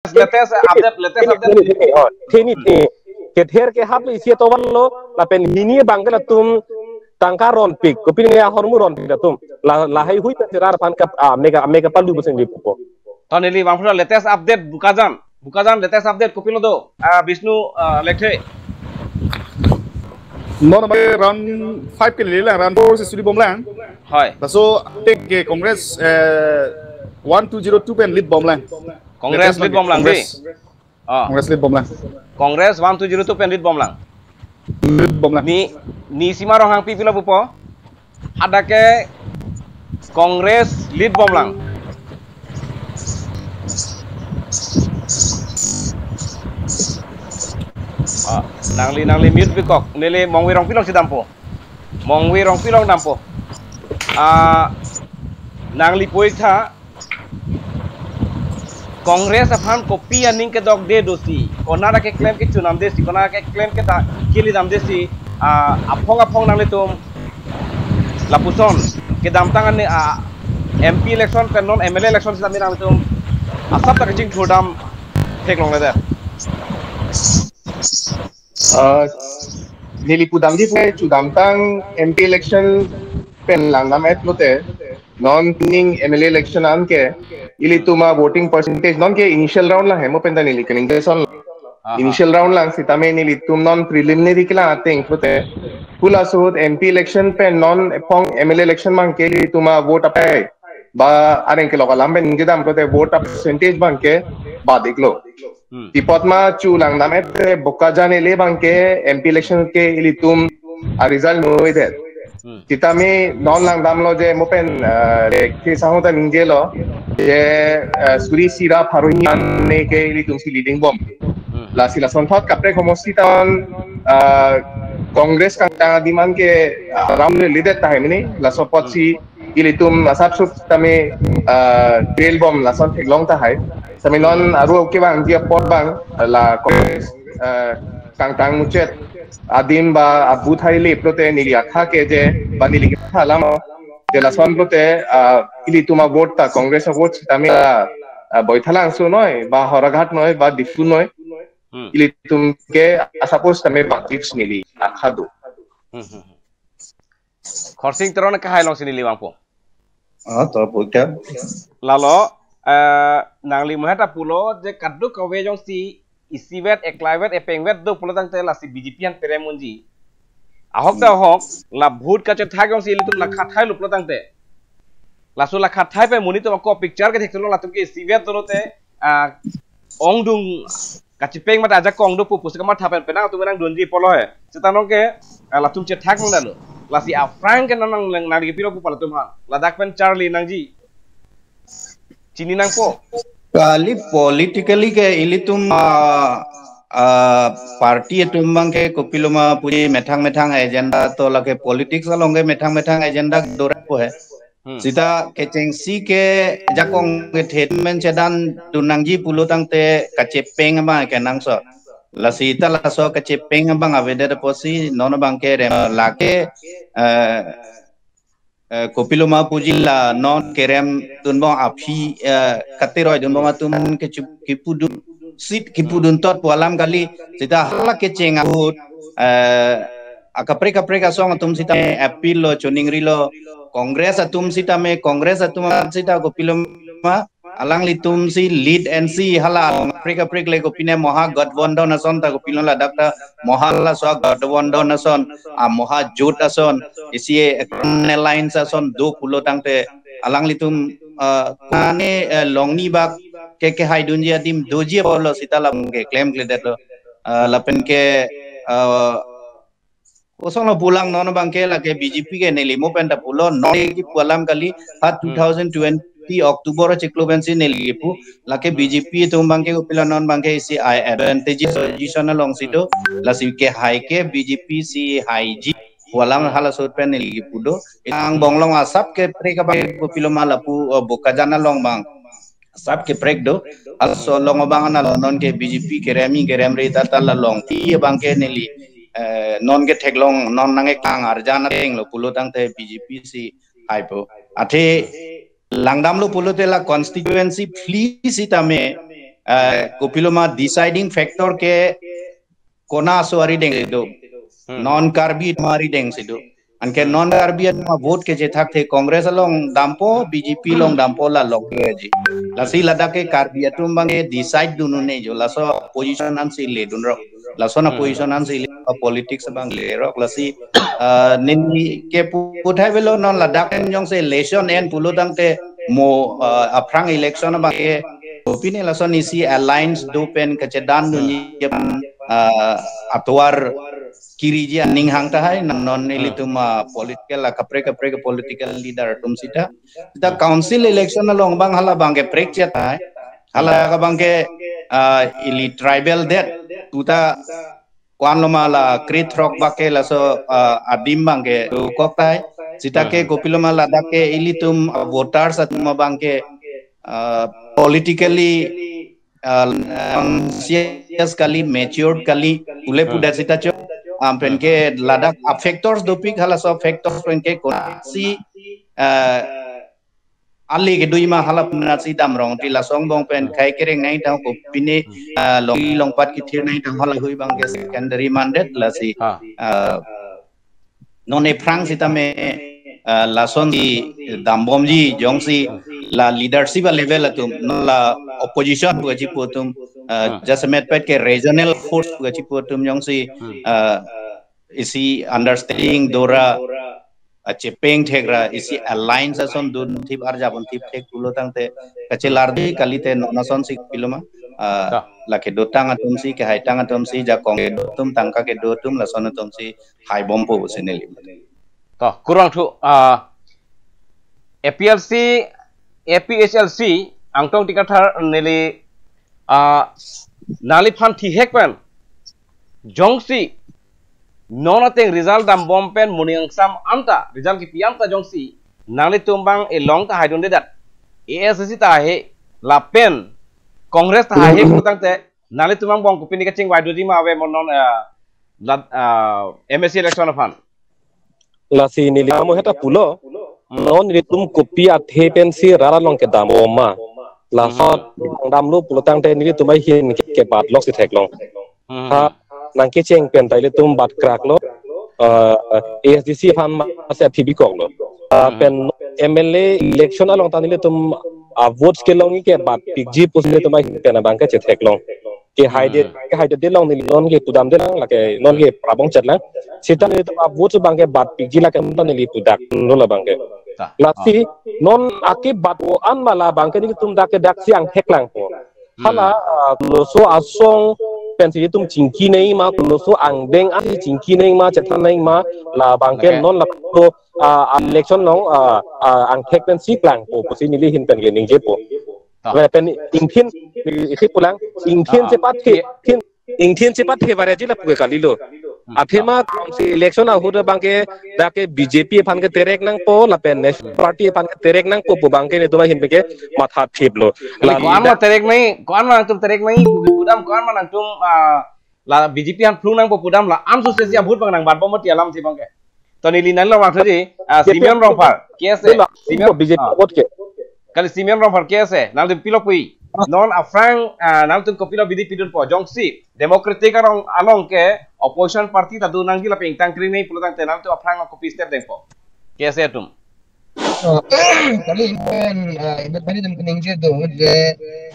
latest update oh ini ke ther ke hab isi to wallo la pen hini bangla tum tangka ron pik ko pin ya hormu ron pik tum la hai hui tirar pan kap mega palu buseng di pupo ton eli bangfula latest update bukajan latest update ko pin do Vishnu lekhe non mai run 5 ke lila run 4 se suri bomlang hoy so take ke congress 1202 pen lead bomlang congress lead bomlang di congress lead bomlang congress 1202 pen lead bomlang ni sima rohang pi pila bupo ada ke congress lead bomlang nangli mute bikok nili mongwi rong pilong si dampo mongwi rong pilong dampo nangli poitha Congress aphan kopi aning ke dog de dosi konara ke claim ke chunam desi konara ke claim ke ta kili dam desi apong nangli tum lapuson ke dam tangan ne MP election pe non MLA election si nangli tum asap tak jing thodam thek long le der Nilipudam di pe chudam tang MP election pen langnam et lote non ning MLA election an ke ili tuma voting percentage non ke initial round la hemo pen nili kening son initial round lang sitame nili tum non preliminary kila ating lote pula sud MP election pen non pong MLA election mang ke ili tuma vote apai ba areng ke lokal ambe ningdam lote vote percentage bang ke ba diklo Tipotma chulang namet boka jane le bangke MP election ke ilitum result no ide. Titami non lang damlo je mopen ke sahuta ningjelo je suri sira pharunya ne ke ilitum si leading bomb. La sila sonthot kapre komositan Congress ka diman ke ramle leader tahemini la sopot si ilitum asapsut tami trail bomb la son long tahai. Saminon aru ke bang dia pot bang la Congress kang mucet adim ba abu thai le prote nilia kha ke je ba nili kha lamo de la son prote ili tuma vote ta Congress vote tami boithalang su noi ba horaghat noi ba difu noi ili tum ke suppose tami ba tips nili kha do khorsing tron ka hailong sinili bangpo to boita lalo nangli mohata pulo je kaddu kawe jong si isiwet eklaiwet epengwet do pulo tang tela si BJP han peremunji ahok da ahok la bhut ka che thagong si litum la khathai lu pulo tang te la su la khathai pe muni to ko picture ke theklo la tum ke isiwet do te ongdung kachipeng mata aja kong do pu pusika ma thapen penang tu menang donji polo he setanong ke la tum che thak mong dalu la si frank ke nang nang ke piro pu pala tum han la dak pen Charlie nangji Cini nang po. Kali politically ke ilitum party tumbang ke kopiluma puji metang agenda to lake politics alonge metang agenda dora po hai. Sita ke cengsi ke jakong ke statement cedan tunangji pulutang te kacepeng ba ke nangso. La sita la so kacepeng bang avede posi nono bang ke lake kopiluma pujilla non kerem tunbong api kateroi tunbong atun ke kipudun sit kipudun tot pualam kali sita hala ke cengut kapre song atum sita appeal lo choningri lo kongres atum sita sita kopiluma alang litum si lead and si hala kapre le kopine moha godbondo nason ta kopilon la dakta mohalla so godbondo nason moha jut ason isi lines ason do pulo tangte alang litum kane longni bak ke haidun ji adim doji bolo sitala ke claim kledet lo lapen ke osong pulang non bangke la ke BJP ke nelimo penta pulo no ki pualam kali hat 2020 Oktober ceklobensi nelipu lake BJP itu bangke upila non bangke isi advantage position long sido lasi ke high ke BJP si high ji walang hala sot pen nelipu do ang bonglong asap ke preka bang upilo malapu bokajana long bang asap ke prek do also long bang na non ke BJP keremi tata la long ti bangke neli non ke teglong non nange kang arjana teng lo pulo tang te BJP si high po ate langdam lo pulo te la constituency please itame kopiloma deciding factor ke kona suari deng itu non karbi mari deng situ anke non karbi ma vote ke je thak the congress along dampo bjp long dampo la log ji lasi lada ke karbi atum bange decide dunu ne jo laso position an si le dun ro laso na position an si le politics bang le ro lasi nin ke puthai velo non ladak jong se election en puludang te mo aprang election bange opini laso ni si alliance do pen kecedan dunia atwar kiri ji aning hang tahai non elituma political la kapre ke political leader tum sita council election along bang hala bang ke prek chata hala ka bang ke ili tribal that tuta kwan loma la krit rock bake la so adim bang ke kok tai sita ke kopiloma la dak ke ilitum voters atuma bang ke politically conscious kali matured kali ule puda sita cho ampen ke ladak factors dopik hala so factors pen ke si ali ke duima hala puna si damrong ti la song bong pen khai kereng nai tang ko pine long pat ki thir nai tang hala hui bang ke secondary mandate la si non e prang sita me la son di dambom ji jong si la leadership level atum la opposition bu ji potum just met pet ke regional force bu ji potum jong si isi understanding dora chepeng thegra isi alliance ason dun thip arjabon thip thek pulo tangte kachelardi kalite nason si piloma la ke dotang atum si ke haitang atum si ja kong dotum tangka ke dotum la son atum si hai bompo seneli to kurang thu APLC APHLC angtong tikathar neli nali phan thi hekpan jongsi nonateng result dam bompen muniang sam amta result ki piamta jongsi nali tumbang e long ta haidon dedat ASC ta he la pen congress ta he putangte nali tumbang bong kupini ka ching waidodi ma ave monon MSC election fan lasi nili kamu heta pulo non nili tum kopi athe pensi rara long ke dam oma la hot dam lu pulo tang te nili tumai hin ke bat lok si thek long ha nang ke cheng pen tai le tum bat krak lo ASDC phan ma se PB kong lo pen MLA election along tan nili tum vote ke long ke bat PG pus le tumai pen bang ke che thek long ke haide de long nili non ke pudam de lang la ke non ke prabong chat la sitan itu vote bangke bat pigi la kan nili pudak nola bangke lasi non akibat an mala bangke ni tum dak dak siang heklang po hala loso asong pensi tum cingki nei ma loso angdeng ani cingki nei ma cetan nei ma la bangke non la to election long ang hek pensi klang po posi nili hin pen gening je po la pen ingthin ni pulang ingthin cepat ke ingthin cepat he baraji la puge kalilo athema si election ahuda bangke dake BJP phan ke terek nang po la pen national party phan ke terek nang po bangke ne tuma hin ke matha thiplo la kon ma terek tum terek nai pudam kon ma nang tum la BJP han flung nang po pudam la am su se sia bhut bang nang bat bom ti alam si bangke to ni linan la wang thji Simeon Romphar kese Simeon BJP vote ke kali Simeon Romphar kese nal de pilopui non afrang nang tum kopilo BJP dun po jongsi democratic along ke opposition party tadu nanggi la peng tangkri nei pulutang tenam tu afrang ko pister dengpo kese tum kali ibat bani dum kuning je do je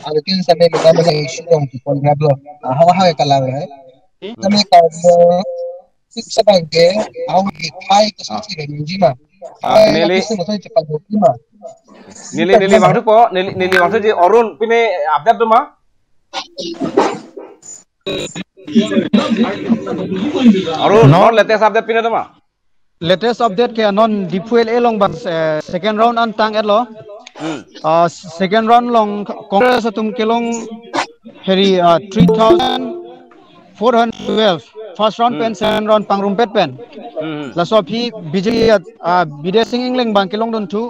alutin sampai kita masa isu dong ki pon grablo hawa kalang hai kami ka sebagai au kai ke sisi ke minjima nili waktu po nili waktu je orun pine update tu ma orun non latest update pine tu ma latest update ke non dipuel elong bang second round antang elo second round long congress atum kelong heri 3412 first round pen second round pangrumpet pen la so phi bijli bide singing leng bang kelong don tu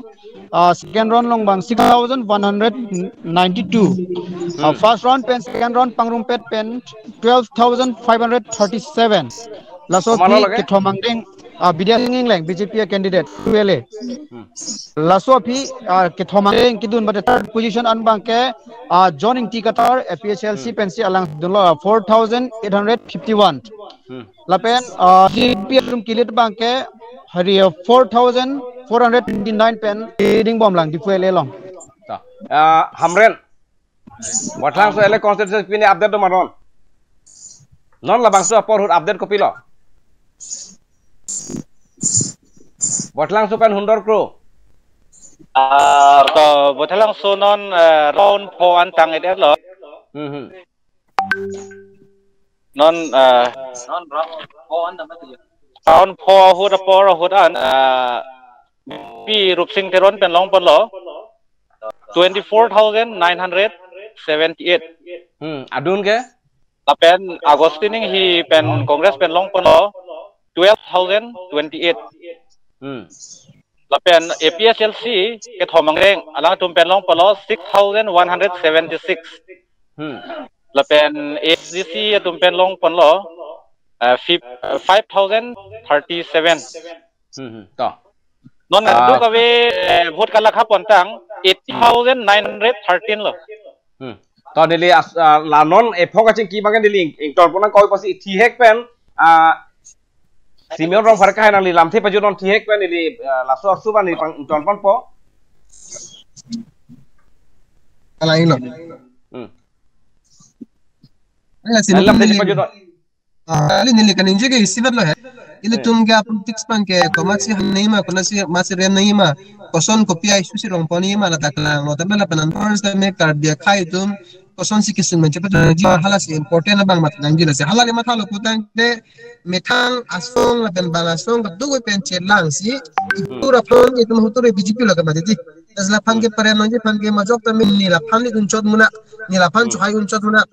second round long bang 6192 first round pen second round pangrumpet pen 12537 la so phi ke thomangdeng Bidya Singing BJP candidate ULA. Laso phi ke thomang kidun but third position an bangke joining T Qatar PHLC pensi alang dunlo 4,851. Lapen BJP kilit bangke hari 4,429 pen leading bomb lang di ULA long. Hamren Watlang so ele constituency pini update do maron. Non la bangso apor hut update ko pilo. Watlang so pen hundor kro. Ko Watlang so non round po antang ede lo. Non po antang betul. Round po hut an pi rup sing teron pen long pon lo. 24,978. Adun ke? Lapen Agostining hi pen Kongres pen long pono 12,028. Lapen APSLC ke thomangeng alang tum pen long pono 6,176. Lapen ACC tum pen long pono 5,037. Non nadu kawe vote kala kha pontang 80,913 lo. To dili la non e phoka ching ki bagan dili ing tor pona koi pasi thi hek pen Simeon rong farka na li lam the paju non thi hek pen dili la so su ban ni pang tor pon po. Ala ilo. Ala sini lam the paju non. Ali nili kan inje ke isibat lo hai. Ili tum ke politics pan ke komaksi नहीं मा कोनासी मासे rain नहीं मा कोसन कोपिया issue से रोंग पनी मा लता कला ngotan bela penan first time card dia khai tum koson si kisun men cepat ji hala si important bang mat nang jila se hala le matha lo putang de methang asong la ben balasong du go pen chelang si pura phone ke tum huture BJP lo ka maditi asla phan ke pare no je phan ke majok ta min ni la phan ni unchot muna ni la phan chu hai unchot muna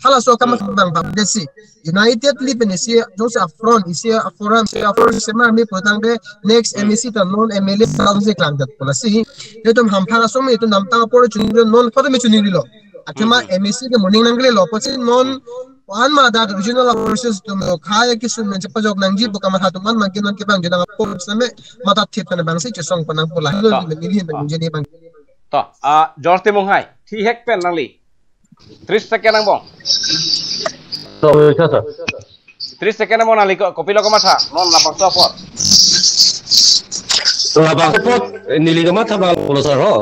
hala so kama bang bang desi United League benesi jose afron isi aforam se afor sema mi potang de next MEC ta non MLA council klang dat policy etum ham phala so me etum namta por chuni non khodo me chuni lo atema MEC ke morning nangle lo pochi non one ma da regional officers tum khaya ki sun men pajok nangji buka ma thatu man mangkin non ke bang jena por same mata thip na bang se chesong panang pola lo ni ni bang jeni bang to George Temunghai thi hek pen nangli 30 second ang bong. So, sasa. 30 second mo nali ko pilo ko matha non lapang to apor. Lapang pot nili ka matha bang polo saro.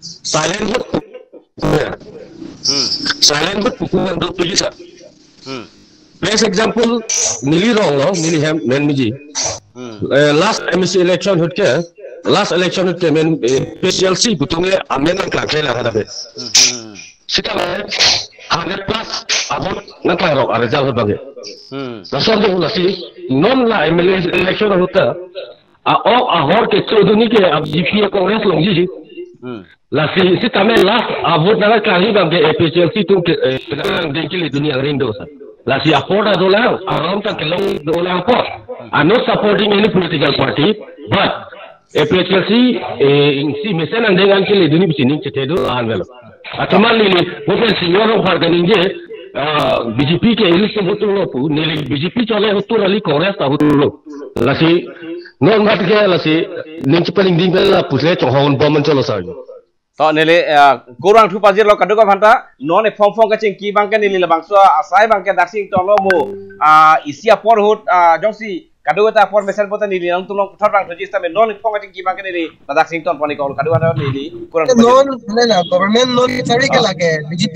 Silent vote. Silent vote pukulan do tuju sa. Best example nili wrong lo nili ham men miji. Last MEC election hut ke last election hut ke men PCLC butunge amendment klak la hada be. Sita 100 plus abot nakla rok result bagi. Nasab de ulasi non la MLA election hota ahor ke choduni ke ab GP Congress longji la sita me last abot na kali bagi APCLC tu ke denkili dunia rindo sa. La si apoda dola around ta kelong dola po. I'm not supporting any political party but APHLC si mesen ang dengan kili dunia bisini cetedo anvelo. Ataman lili bukan senior orang ninje BJP ke ilis betul lo pu nili BJP chole betul ali Congress tahu lo. Lasi non mat ke lasi ninci paling ding bela pusle chonghon bomon cholo sa. To nili kurang thu pajir lo kadu ka phanta non e phong ka ching ki bangke nili la bangso asai bangke daksing to lo mo isia por hut jongsi kadu ta por mesen pota nili nang tulong thorang thojis ta non e phong ka ching ki bangke nili la daksing ton poni ko kadu anda nili kurang non na government non chari ke lage BJP